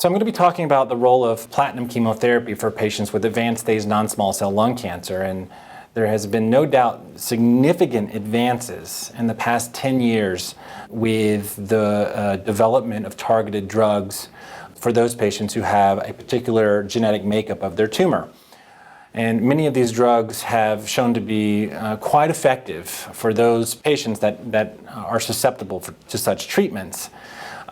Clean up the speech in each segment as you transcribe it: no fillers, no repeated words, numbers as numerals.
So I'm going to be talking about the role of platinum chemotherapy for patients with advanced stage non-small cell lung cancer. And there has been no doubt significant advances in the past 10 years with the development of targeted drugs for those patients who have a particular genetic makeup of their tumor. And many of these drugs have shown to be quite effective for those patients that are susceptible to such treatments.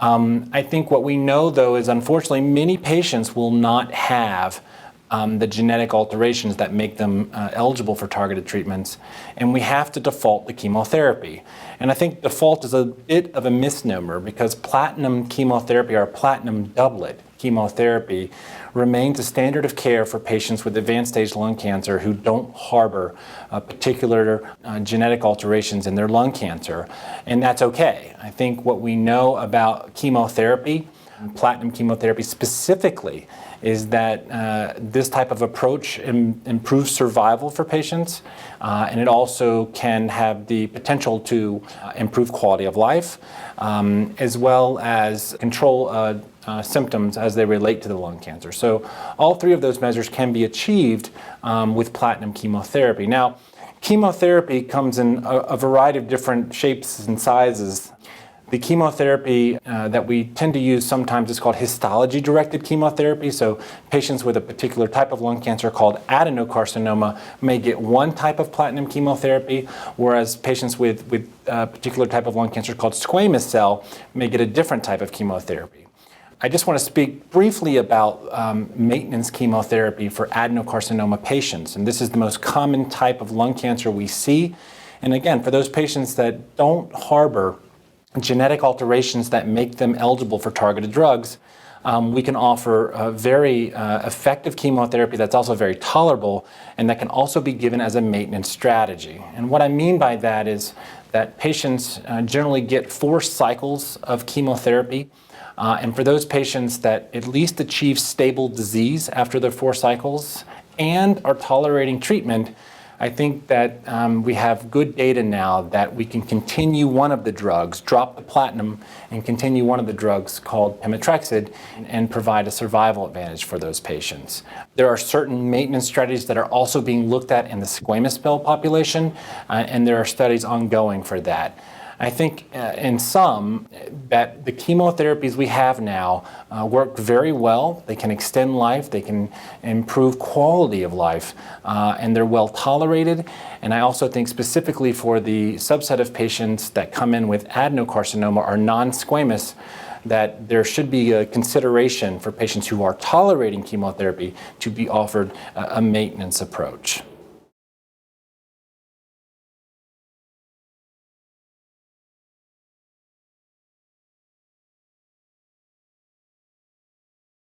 I think what we know, though, is unfortunately many patients will not have the genetic alterations that make them eligible for targeted treatments, and we have to default to chemotherapy. And I think default is a bit of a misnomer because platinum chemotherapy or platinum doublet chemotherapy remains a standard of care for patients with advanced stage lung cancer who don't harbor particular genetic alterations in their lung cancer, and that's okay. I think what we know about chemotherapy, platinum chemotherapy specifically, is that this type of approach improves survival for patients, and it also can have the potential to improve quality of life, as well as control symptoms as they relate to the lung cancer. So all three of those measures can be achieved with platinum chemotherapy. Now, chemotherapy comes in a variety of different shapes and sizes. The chemotherapy that we tend to use sometimes is called histology-directed chemotherapy. So patients with a particular type of lung cancer called adenocarcinoma may get one type of platinum chemotherapy, whereas patients with a particular type of lung cancer called squamous cell may get a different type of chemotherapy. I just want to speak briefly about maintenance chemotherapy for adenocarcinoma patients. And this is the most common type of lung cancer we see. And again, for those patients that don't harbor genetic alterations that make them eligible for targeted drugs, we can offer a very effective chemotherapy that's also very tolerable and that can also be given as a maintenance strategy. And what I mean by that is that patients generally get 4 cycles of chemotherapy. And for those patients that at least achieve stable disease after their 4 cycles and are tolerating treatment, I think that we have good data now that we can continue one of the drugs, drop the platinum, and continue one of the drugs called pemetrexed and provide a survival advantage for those patients. There are certain maintenance strategies that are also being looked at in the squamous cell population, and there are studies ongoing for that. I think in some that the chemotherapies we have now work very well. They can extend life, they can improve quality of life, and they're well tolerated. And I also think specifically for the subset of patients that come in with adenocarcinoma or non-squamous, that there should be a consideration for patients who are tolerating chemotherapy to be offered a maintenance approach.